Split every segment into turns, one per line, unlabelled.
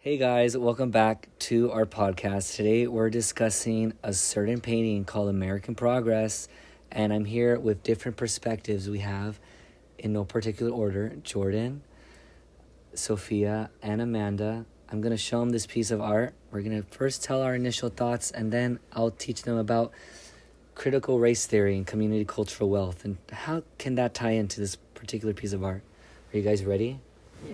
Hey guys, welcome back to our podcast. Today we're discussing a certain painting called American Progress, and I'm here with different perspectives. We have, in no particular order, Jordan, Sophia, and Amanda. I'm going to show them this piece of art. We're going to first tell our initial thoughts, and then I'll teach them about critical race theory and community cultural wealth, and how can that tie into this particular piece of art. Are you guys ready?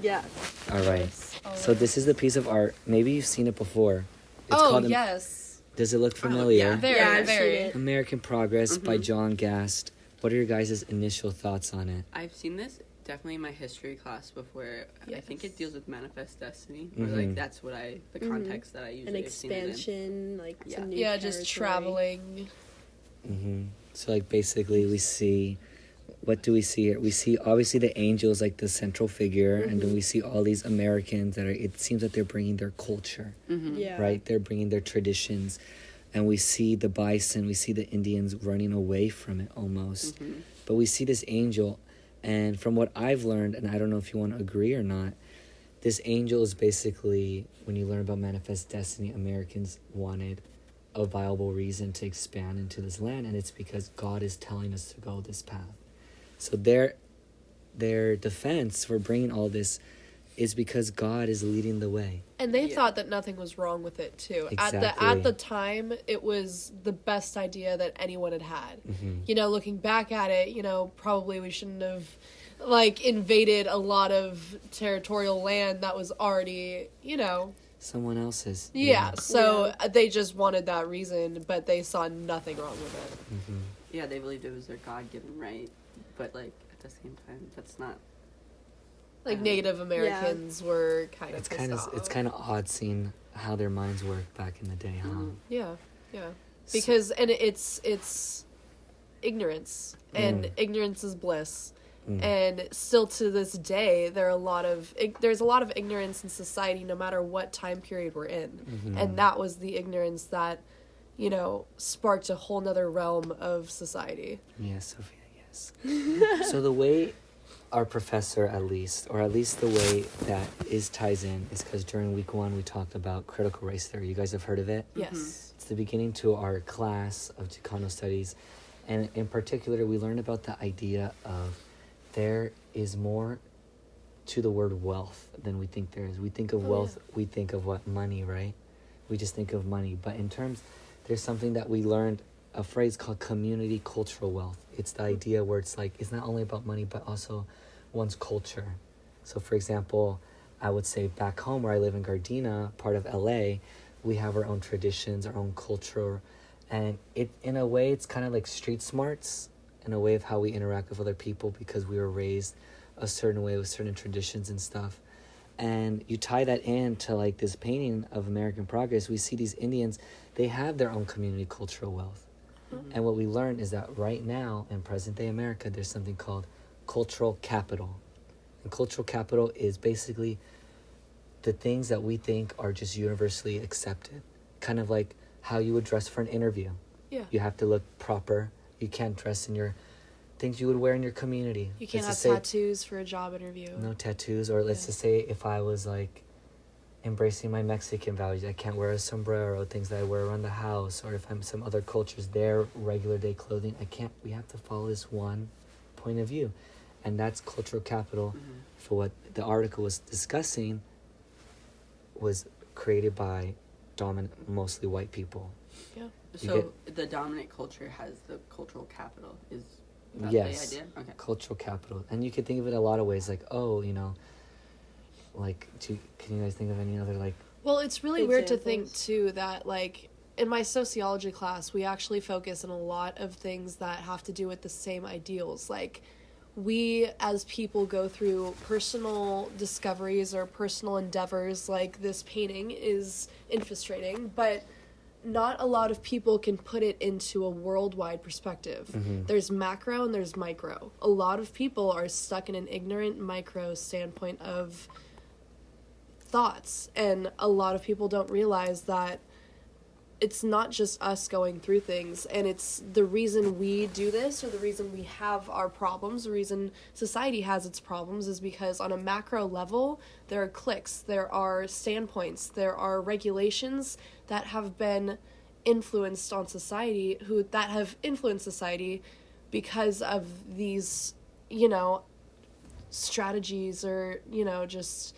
Yeah.
All right. So this is the piece of art. Maybe you've seen it before. It's
Yes.
Does it look familiar?
Very.
very.
American Progress by Gast. What are your guys' initial thoughts on it?
I've seen this definitely in my history class before. I think it deals with manifest destiny. Or
Mhm.
that's what the context that I usually
An
have seen it in.
expansion, like
Yeah.
some new
Yeah, just
territory.
traveling.
So, like, basically, we see... What do we see here? We see, obviously, the angel is, like, the central figure. And then we see all these Americans that are... It seems that they're bringing their culture,
Yeah.
right? They're bringing their traditions. And we see the bison, we see the Indians running away from it almost. But we see this angel, and from what I've learned, and I don't know if you want to agree or not, this angel is basically, when you learn about manifest destiny, Americans wanted a viable reason to expand into this land, and it's because God is telling us to go this path. So their defense for bringing all this is because God is leading the way.
And they
Yeah.
thought that nothing was wrong with it too.
Exactly.
At the time, it was the best idea that anyone had had. You know, looking back at it, you know, probably we shouldn't have invaded a lot of territorial land that was already, you know.
Someone else's.
Yeah, so they just wanted that reason, but they saw nothing wrong with it.
Yeah, they believed it was their God-given right. But, at the same time, that's not...
Native Americans were kind of
It's
pissed
kind of
off.
it's kind of odd seeing how their minds work back in the day, huh?
Yeah. Because and it's ignorance, and ignorance is bliss. And still to this day, there's a lot of ignorance in society, no matter what time period we're in. And that was the ignorance that, you know, sparked a whole nother realm of society.
Yes, Sophia, yes. So the way our professor, at least the way that ties in, is because during week 1 we talked about critical race theory. You guys have heard of it?
Yes.
It's the beginning to our class of Chicano studies. And in particular, we learned about the idea of there is more to the word wealth than we think there is. We think of wealth, we think of what? Money, right? We just think of money. But in terms, there's something that we learned, a phrase called community cultural wealth. It's the idea where it's like, it's not only about money, but also one's culture. So for example, I would say back home where I live in Gardena, part of LA, we have our own traditions, our own culture. And it, in a way, it's kind of like street smarts in a way of how we interact with other people because we were raised a certain way with certain traditions and stuff. And you tie that into like this painting of American Progress, we see these Indians, they have their own community cultural wealth. And what we learn is that right now in present day America, there's something called cultural capital. And cultural capital is basically the things that we think are just universally accepted. Kind of like how you would dress for an interview.
Yeah.
You have to look proper. You can't dress in your things you would wear in your community.
You can't
Let's
have
just say
tattoos for a job interview.
no tattoos, or let's just say if I was like embracing my Mexican values, I can't wear a sombrero, things that I wear around the house, or if I'm some other cultures, their regular day clothing, I can't. We have to follow this one point of view, and that's cultural capital. For what the article was discussing was created by mostly white people.
Yeah.
So the dominant culture has the cultural capital. Is that
Yes.
the idea? Okay.
Cultural capital. And you could think of it a lot of ways, like, oh, you know, like, can you guys think of any other, like...
Well, it's really weird to think,
Examples.
too, that, in my sociology class, we actually focus on a lot of things that have to do with the same ideals. Like, we, as people, go through personal discoveries or personal endeavors, like this painting is infiltrating, but not a lot of people can put it into a worldwide perspective. There's macro and there's micro. A lot of people are stuck in an ignorant micro standpoint of thoughts, and a lot of people don't realize that it's not just us going through things, and it's the reason we do this, or the reason we have our problems, the reason society has its problems, is because on a macro level there are cliques, there are standpoints, there are regulations that have been influenced on society, that have influenced society because of these, you know, strategies, or, you know, just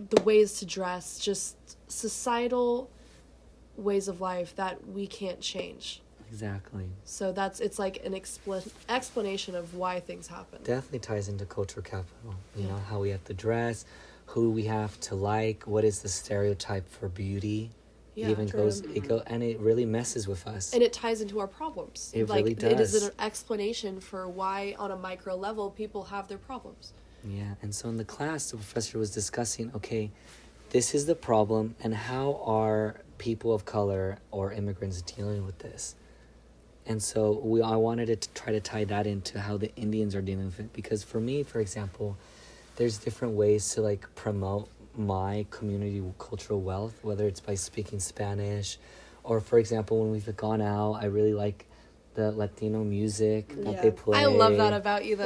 the ways to dress, just societal ways of life that we can't change.
Exactly.
So it's like an explanation of why things happen.
Definitely ties into cultural capital. You
Yeah.
know, how we have to dress, who we have to like, what is the stereotype for beauty.
Yeah,
It even
true.
and it really messes with us.
And it ties into our problems.
It
like,
really
It is
does.
an explanation for why, on a micro level, people have their problems.
Yeah, and so in the class, the professor was discussing, okay, this is the problem, and how are people of color or immigrants dealing with this? And so I wanted to try to tie that into how the Indians are dealing with it, because for me, for example, there's different ways to like promote my community cultural wealth, whether it's by speaking Spanish, or for example, when we've gone out, I really like the Latino music that
Yeah.
they play.
I love that about you, though.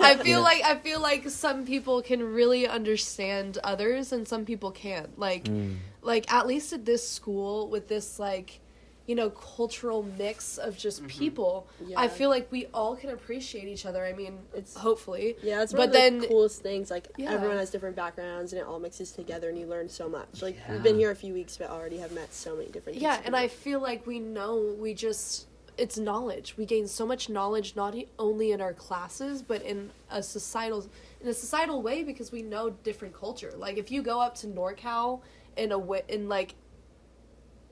I feel
Yeah.
I feel like some people can really understand others, and some people can't. Like, like at least at this school, with this, like, you know, cultural mix of just people,
Yeah.
I feel like we all can appreciate each other. I mean,
It's-
hopefully.
Yeah, it's one
But
of the
then-
coolest things. Like,
Yeah.
everyone has different backgrounds, and it all mixes together, and you learn so much. Like,
Yeah.
we've been here a few weeks, but already have met so many different
Yeah,
types of
and I
people.
feel like it's knowledge. We gain so much knowledge, not only in our classes, but in a societal way, because we know different culture. Like, if you go up to NorCal in like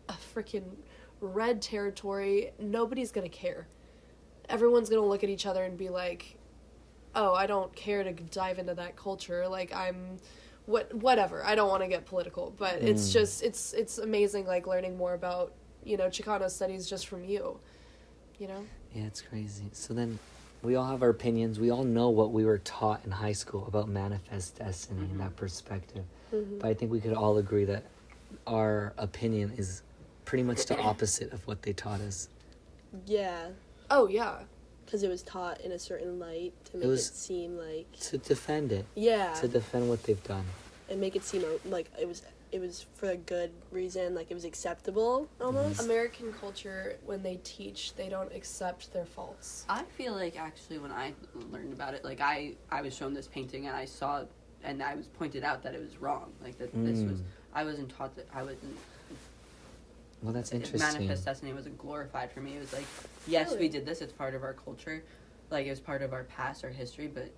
a freaking red territory, nobody's gonna care. Everyone's gonna look at each other and be like, "Oh, I don't care to dive into that culture. Like, whatever. I don't want to get political, but it's just it's amazing, like, learning more about, you know, Chicano studies just from you. You know?
Yeah, it's crazy. So then we all have our opinions. We all know what we were taught in high school about manifest destiny and that perspective. But I think we could all agree that our opinion is pretty much the opposite of what they taught us.
Yeah,
Oh yeah.
because it was taught in a certain light to make
was-
it seem like...
To defend it.
Yeah,
To defend what they've done.
and make it seem like it was for a good reason, like it was acceptable, almost.
American culture, when they teach, they don't accept their faults.
I feel like actually when I learned about it, like I was shown this painting and I saw, and I was pointed out that it was wrong. Like that this was, I wasn't taught that, I wasn't.
Well, that's interesting.
Manifest destiny wasn't glorified for me. It was like, yes,
Really?
we did this. It's part of our culture, like it was part of our past, our history. But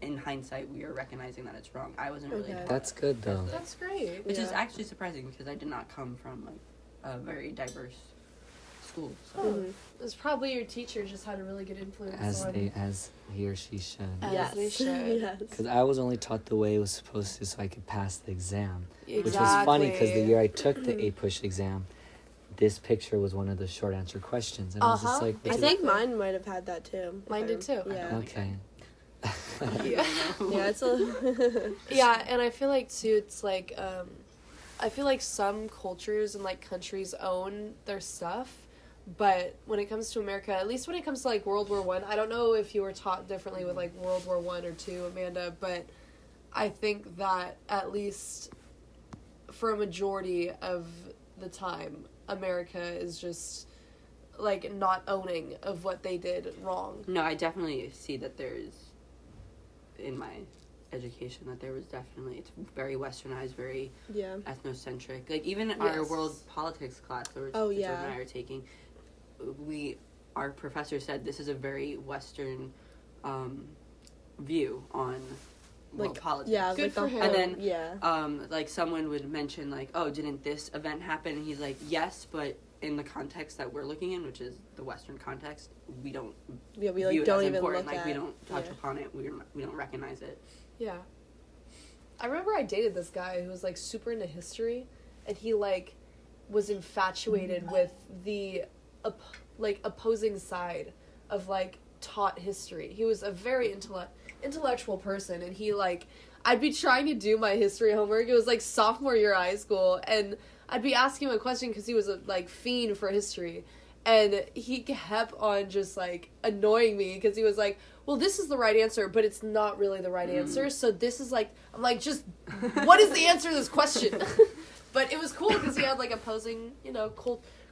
in hindsight, we are recognizing that it's wrong. I wasn't really.
Okay.
taught
That's good, though.
That's great.
Which is
Yeah.
actually surprising because I did not come from like a very diverse school. So.
Oh, it was probably your teacher just had a really good influence on
As he or she should.
As
Yes.
they should.
Yes.
Because I was only taught the way it was supposed to so I could pass the exam.
Exactly.
Which was funny because the year I took the A-Push exam, this picture was one of the short answer questions. And I was just
Uh-huh.
like,
I
what's
think
Exactly.
mine might have had that too.
Mine did too.
Yeah.
Okay.
Yeah.
Yeah, it's a...
Yeah, and I feel like too, it's like I feel like some cultures and like countries own their stuff, but when it comes to America, at least when it comes to like World War I don't know if you were taught differently with like World War I or II, Amanda, but I think that at least for a majority of the time, America is just like not owning of what they did wrong.
No, I definitely see that there's, in my education, that there was definitely, it's very westernized, very
Yeah.
ethnocentric. Like, even our
Yes.
world politics class that
Oh,
Jordan
yeah.
and I are taking, our professor said this is a very Western view on world
Like,
politics.
yeah,
Good
like
for
the
him.
whole-
And then,
yeah.
like, someone would mention, like, oh, didn't this event happen? And he's like, yes, but in the context that we're looking in, which is the Western context, we don't
Yeah, we
view
like
it
don't
as
even
important.
look
Like,
at...
we don't touch
yeah.
upon it. We don't recognize it.
Yeah. I remember I dated this guy who was like super into history, and he like was infatuated with the opposing side of like taught history. He was a very intellectual person, and he like I'd be trying to do my history homework. It was like sophomore year of high school, and I'd be asking him a question because he was a like fiend for history, and he kept on just like annoying me because he was like, well, this is the right answer, but it's not really the right answer. So this is like, I'm like, just what is the answer to this question? But it was cool because he had like opposing, you know,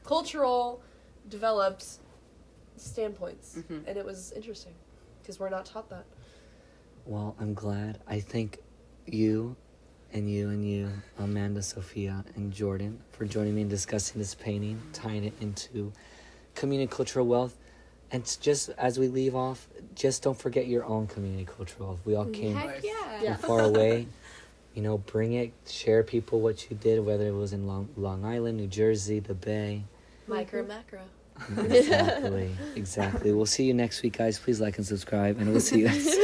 cultural developed standpoints, and it was interesting because we're not taught that.
Well, I'm glad. I thank you and you, Amanda, Sophia, and Jordan, for joining me in discussing this painting, tying it into community cultural wealth. And just as we leave off, just don't forget your own community cultural wealth. We all came
Heck yeah.
from far away. You know, bring it, share people what you did, whether it was in Long Island, New Jersey, the Bay.
Micro, macro.
Exactly. We'll see you next week, guys. Please like and subscribe, and we'll see you guys.